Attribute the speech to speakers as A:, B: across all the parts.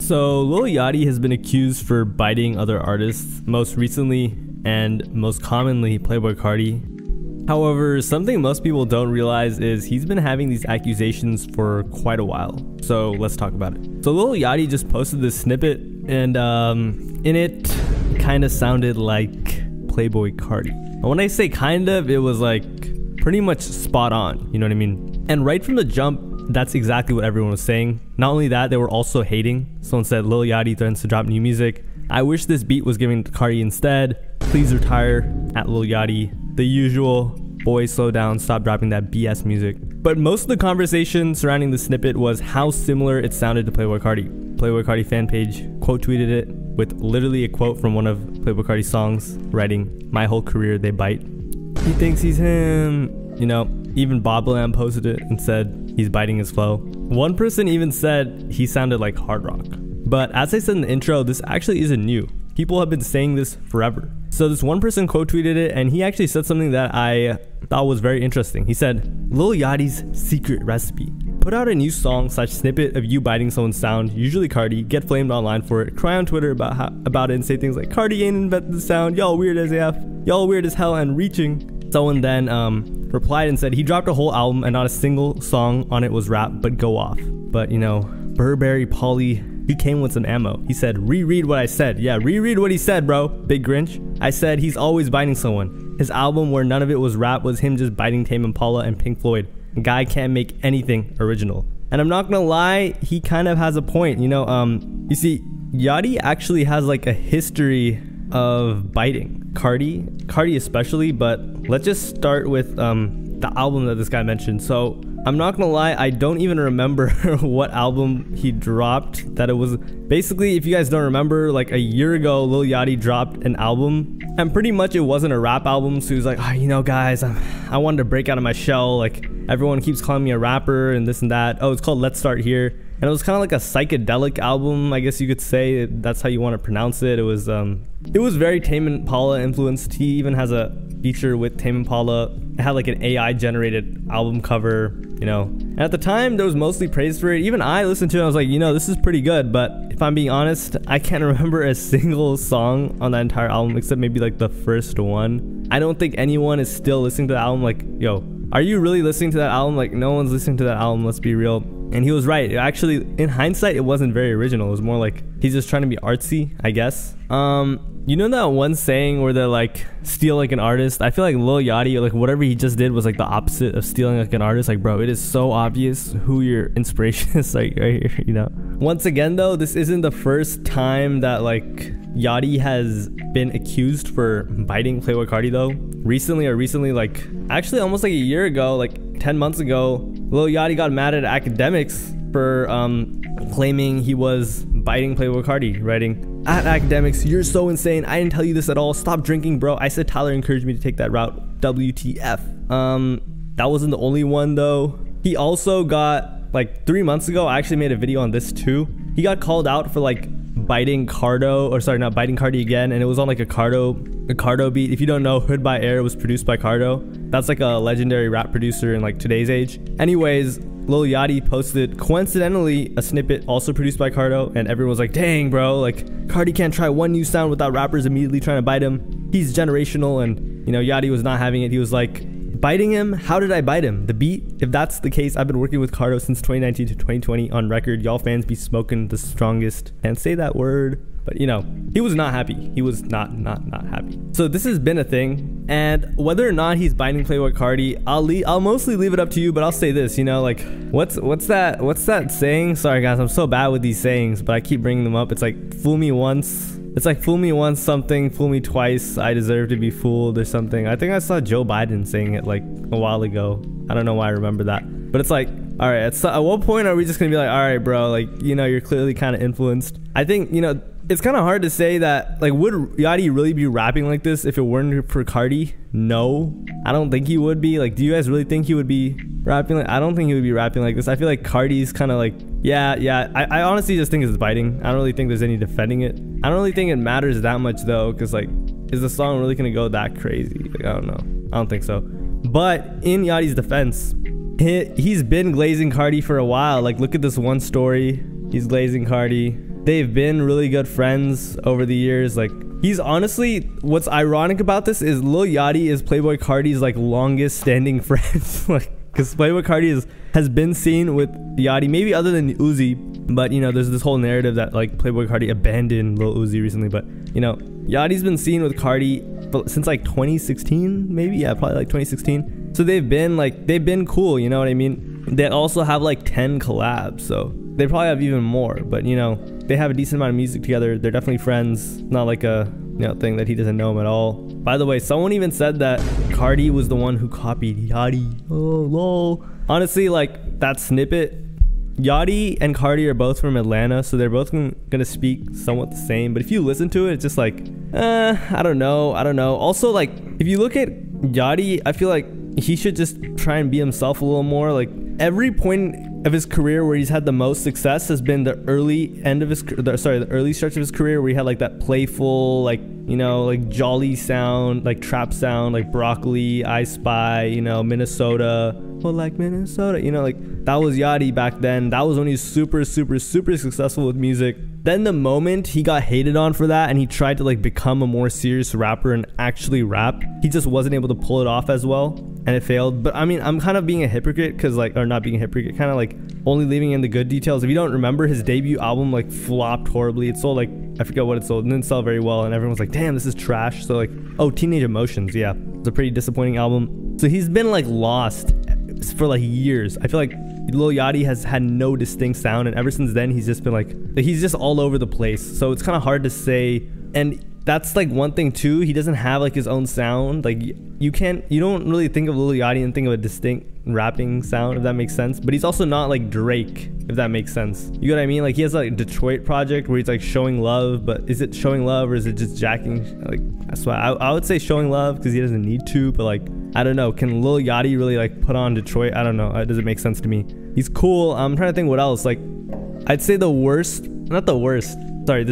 A: So Lil Yachty has been accused for biting other artists, most recently and most commonly Playboi Carti. However, something most people don't realize is he's been having these accusations for quite a while. So let's talk about it. So Lil Yachty just posted this snippet, and in it kind of sounded like Playboi Carti. And when I say kind of, it was like pretty much spot on, you know what I mean? And right from the jump, that's exactly what everyone was saying. Not only that, they were also hating. Someone said Lil Yachty threatens to drop new music. I wish this beat was given to Carti instead. Please retire at Lil Yachty. The usual, boys slow down, stop dropping that BS music. But most of the conversation surrounding the snippet was how similar it sounded to Playboi Carti. Playboi Carti fan page quote tweeted it with literally a quote from one of Playboi Carti's songs, writing, "My whole career they bite." He thinks he's him. You know, even Bob Lamb posted it and said he's biting his flow. One person even said he sounded like hard rock. But as I said in the intro, this actually isn't new. People have been saying this forever. So this one person quote tweeted it, and he actually said something that I thought was very interesting. He said, "Lil Yachty's secret recipe. Put out a new song / snippet of you biting someone's sound, usually Carti, get flamed online for it, cry on Twitter about it and say things like, Carti ain't invented the sound, y'all weird as AF, y'all weird as hell and reaching." Someone then replied and said he dropped a whole album and not a single song on it was rap, but go off. But you know, Burberry Polly, he came with some ammo. He said, reread what I said. Yeah, reread what he said, bro. Big Grinch. I said he's always biting someone. His album where none of it was rap was him just biting Tame Impala and Pink Floyd. The guy can't make anything original. And I'm not gonna lie, he kind of has a point. You know, you see, Yachty actually has like a history of biting. Carti especially, but let's just start with the album that this guy mentioned. So I'm not gonna lie, I don't even remember what album he dropped. That it was basically, if you guys don't remember, like a year ago Lil Yachty dropped an album, and pretty much it wasn't a rap album. So he was like, oh, you know guys, I wanted to break out of my shell, like everyone keeps calling me a rapper and this and that. Oh, it's called Let's Start Here. And it was kind of like a psychedelic album, I guess you could say. That's how you want to pronounce it. It was very Tame Impala influenced. He even has a feature with Tame Impala. It had like an AI generated album cover, you know. And at the time, there was mostly praise for it. Even I listened to it, I was like, you know, this is pretty good. But if I'm being honest, I can't remember a single song on that entire album except maybe like the first one. I don't think anyone is still listening to the album like, yo, are you really listening to that album? Like, no one's listening to that album, let's be real. And he was right. Actually, in hindsight, it wasn't very original. It was more like he's just trying to be artsy, I guess. You know that one saying where they're like, steal like an artist? I feel like Lil Yachty, or like whatever he just did was like the opposite of stealing like an artist. Like, bro, it is so obvious who your inspiration is, like right here, you know? Once again though, this isn't the first time that like Yachty has been accused for biting Playboi Carti though. Recently, like actually almost like a year ago, like 10 months ago, Lil Yachty got mad at academics for claiming he was biting Playboi Carti, writing, "At academics, you're so insane. I didn't tell you this at all. Stop drinking, bro. I said Tyler encouraged me to take that route. WTF." That wasn't the only one though. He also got, like 3 months ago, I actually made a video on this too. He got called out for like biting Cardo, or sorry, not biting Carti again, and it was on like a Cardo beat. If you don't know, Hood by Air was produced by Cardo. That's like a legendary rap producer in like today's age. Anyways, Lil Yachty posted coincidentally a snippet also produced by Cardo, and everyone was like, dang bro, like Carti can't try one new sound without rappers immediately trying to bite him. He's generational. And you know, Yachty was not having it. He was like, biting him? How did I bite him? The beat? If that's the case, I've been working with Cardo since 2019 to 2020 on record. Y'all fans be smoking the strongest. Can't say that word. But you know, he was not happy. He was not happy. So this has been a thing, and whether or not he's biting Playboi Carti, I'll mostly leave it up to you. But I'll say this, you know, like what's that saying? Sorry guys, I'm so bad with these sayings, but I keep bringing them up. It's like fool me once. It's like fool me once something, fool me twice, I deserve to be fooled or something. I think I saw Joe Biden saying it like a while ago. I don't know why I remember that, but it's like, all right, at what point are we just gonna be like, all right bro, like, you know, you're clearly kind of influenced. I think, you know, it's kind of hard to say that, like, would Yachty really be rapping like this if it weren't for Carti? No, I don't think he would be. Like, do you guys really think he would be rapping like, I don't think he would be rapping like this. I feel like Carti's kind of like, yeah, I honestly just think it's biting. I don't really think there's any defending it. I don't really think it matters that much though, because like, is the song really gonna go that crazy? Like, I don't know, I don't think so. But in Yachty's defense, he's been glazing Carti for a while. Like, look at this one story, he's glazing Carti. they've been really good friends over the years. Like, he's honestly, what's ironic about this is Lil Yachty is Playboi Carti's like longest standing friend. Like, because Playboi Carti has been seen with Yachty, maybe other than Uzi, but you know, there's this whole narrative that like Playboi Carti abandoned Lil Uzi recently, but you know, Yachty's been seen with Carti since like 2016, maybe, yeah, probably like 2016. So they've been cool, you know what I mean? They also have like 10 collabs, so they probably have even more, but you know, they have a decent amount of music together. They're definitely friends, not like a, you know, thing that he doesn't know him at all. By the way, someone even said that Carti was the one who copied Yachty. Oh, lol. Honestly, like, that snippet, Yachty and Carti are both from Atlanta, so they're both gonna speak somewhat the same, but if you listen to it, it's just like, I don't know. Also, like, if you look at Yachty, I feel like he should just try and be himself a little more. Like, every point of his career where he's had the most success has been the early stretch of his career where he had like that playful, like, you know, like jolly sound, like trap sound, like Broccoli, I Spy, you know, Minnesota, well, like Minnesota, you know, like that was Yachty back then. That was when he was super successful with music. Then the moment he got hated on for that and he tried to like become a more serious rapper and actually rap, he just wasn't able to pull it off as well, and it failed. But I mean, I'm kind of being a hypocrite because like, or not being a hypocrite, kind of like only leaving in the good details. If you don't remember, his debut album like flopped horribly. It sold like, I forget what it sold, and didn't sell very well, and everyone was like, damn, this is trash. So like, oh, Teenage Emotions, yeah, it's a pretty disappointing album. So he's been like lost for like years. I feel like Lil Yachty has had no distinct sound, and ever since then he's just been like, he's just all over the place. So it's kind of hard to say, and that's like one thing too, he doesn't have like his own sound. Like, you don't really think of Lil Yachty and think of a distinct rapping sound, if that makes sense. But he's also not like Drake, if that makes sense. You know what I mean? Like, he has like a Detroit project where he's like showing love, but is it showing love or is it just jacking? Like, that's why I would say showing love because he doesn't need to, but like, I don't know, can Lil Yachty really like put on Detroit? I don't know, it doesn't make sense to me. He's cool. I'm trying to think what else. Like, I'd say the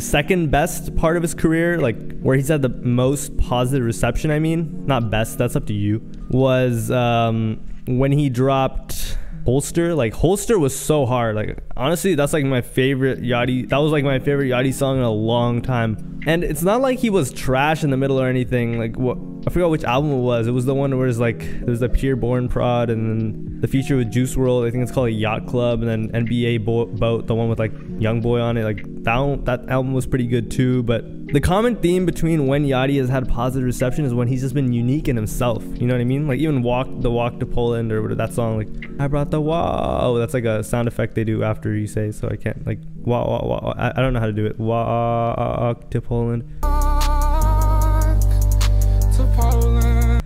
A: second best part of his career, like where he's had the most positive reception, I mean, not best, that's up to you, was when he dropped Holster. Like, Holster was so hard. Like, honestly, that's like my favorite Yachty. That was like my favorite Yachty song in a long time. And it's not like he was trash in the middle or anything. Like, what, I forgot which album it was. It was the one where it's like there's the Pure Born Prod, and then the feature with Juice WRLD. I think it's called a Yacht Club, and then NBA Boat, the one with like Young Boy on it. Like, that album was pretty good too. But the common theme between when Yachty has had positive reception is when he's just been unique in himself. You know what I mean? Like, even Walk to Poland, or that song, like, I brought the wow. That's like a sound effect they do after you say, so I can't, like, wow. I don't know how to do it. Walk to Poland.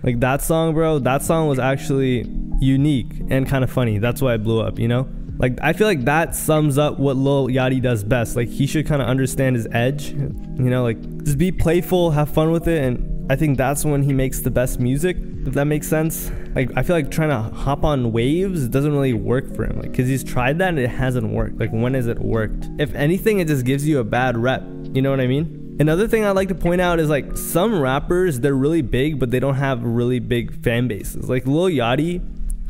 A: Like, that song, bro, that song was actually unique and kind of funny. That's why it blew up, you know? Like, I feel like that sums up what Lil Yachty does best. Like, he should kind of understand his edge, you know, like, just be playful, have fun with it, and I think that's when he makes the best music, if that makes sense. Like, I feel like trying to hop on waves doesn't really work for him, like, because he's tried that and it hasn't worked. Like, when has it worked? If anything, it just gives you a bad rep, you know what I mean? Another thing I'd like to point out is, like, some rappers, they're really big, but they don't have really big fan bases. Like, Lil Yachty,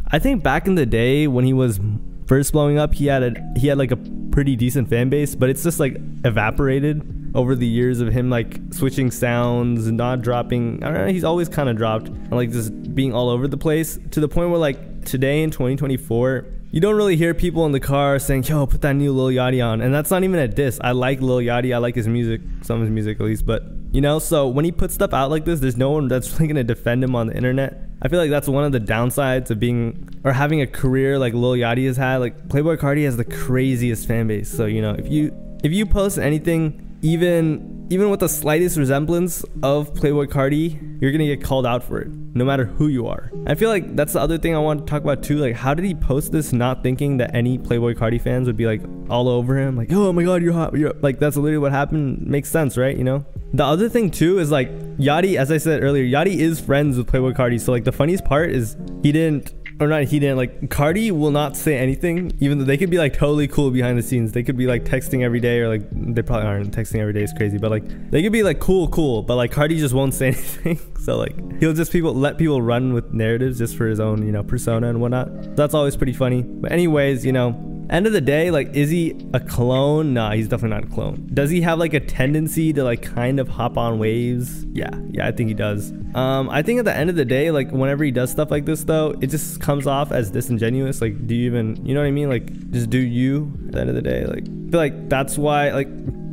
A: I think back in the day when he was first blowing up, he had like a pretty decent fan base, but it's just like evaporated over the years of him like switching sounds and not dropping. I don't know, he's always kind of dropped and like just being all over the place, to the point where like today in 2024 you don't really hear people in the car saying, yo, put that new Lil Yachty on. And that's not even a diss. I like Lil Yachty, I like his music, some of his music at least, but you know, so when he puts stuff out like this, there's no one that's really gonna defend him on the internet. I feel like that's one of the downsides of being, or having a career like Lil Yachty has had. Like, Playboi Carti has the craziest fan base, so you know, if you post anything even with the slightest resemblance of Playboi Carti, you're gonna get called out for it, no matter who you are. I feel like that's the other thing I want to talk about too. Like, how did he post this not thinking that any Playboi Carti fans would be like all over him, like, oh my god, you're hot, like, that's literally what happened. Makes sense, right? You know. The other thing too is like, Yachty, as I said earlier, Yachty is friends with Playboi Carti. So like, the funniest part is like, Carti will not say anything, even though they could be like totally cool behind the scenes. They could be like texting every day, or like, they probably aren't texting every day, it's crazy, but like, they could be like cool, but like, Carti just won't say anything. So like, he'll just let people run with narratives just for his own, you know, persona and whatnot. So that's always pretty funny. But anyways, you know, End of the day, like, is he a clone? Nah, he's definitely not a clone. Does he have like a tendency to like kind of hop on waves? Yeah, I think he does. I think at the end of the day, like, whenever he does stuff like this though, it just comes off as disingenuous. Like, do you even, you know what I mean? Like, just do you at the end of the day. Like, I feel like that's why, like,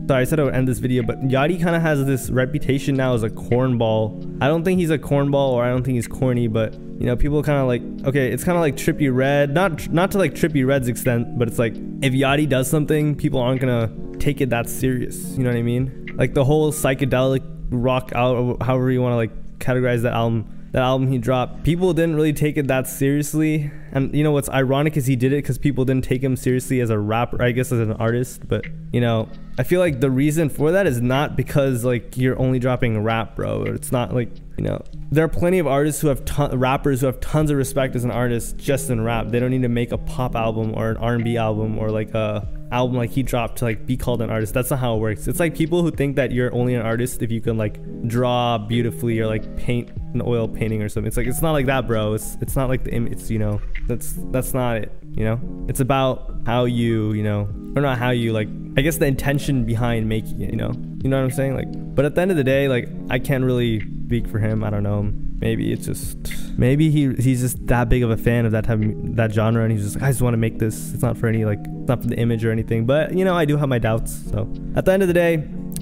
A: sorry, I said I would end this video, but Yachty kind of has this reputation now as a cornball. I don't think he's a cornball, or I don't think he's corny, but you know, people kind of like, okay, it's kind of like Trippie Redd, not to like Trippie Redd's extent, but it's like, if Yachty does something, people aren't gonna take it that serious. You know what I mean? Like the whole psychedelic rock out, however you want to like categorize that album he dropped, people didn't really take it that seriously. And you know what's ironic is he did it because people didn't take him seriously as a rapper, I guess as an artist. But you know, I feel like the reason for that is not because like you're only dropping rap, bro. It's not like, you know, there are plenty of artists who have rappers who have tons of respect as an artist just in rap. They don't need to make a pop album or an R&B album or like a album like he dropped to like be called an artist. That's not how it works. It's like people who think that you're only an artist if you can like draw beautifully or like paint an oil painting or something. It's like, it's not like that, bro. It's not like the image. It's, you know, that's not it. You know, it's about how you know, or not how you, like, I guess the intention behind making it, you know what I'm saying? Like, but at the end of the day, like, I can't really speak for him. I don't know. Maybe it's just, maybe he's just that big of a fan of that type of, that genre, and he's just like, I just want to make this. It's not for any, like, it's not for the image or anything. But you know, I do have my doubts. So at the end of the day,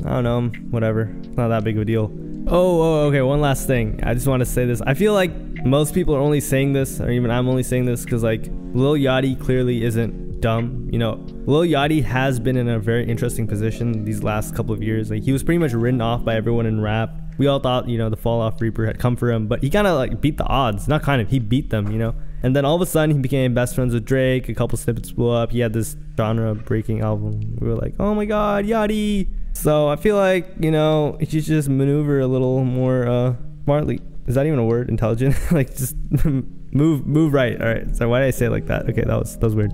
A: I don't know, whatever. It's not that big of a deal. Oh, okay, one last thing. I just want to say this. I feel like most people are only saying this, or even I'm only saying this, because like Lil Yachty clearly isn't dumb. You know, Lil Yachty has been in a very interesting position these last couple of years. Like, he was pretty much written off by everyone in rap. We all thought, you know, the Fall Off Reaper had come for him, but he kind of like beat the odds. Not kind of, he beat them, you know. And then all of a sudden he became best friends with Drake. A couple snippets blew up. He had this genre breaking album. We were like, oh my god, Yachty. So I feel like, you know, you should just maneuver a little more smartly. Is that even a word? Intelligent? Like, just move right. All right. So why did I say it like that? Okay, that was weird.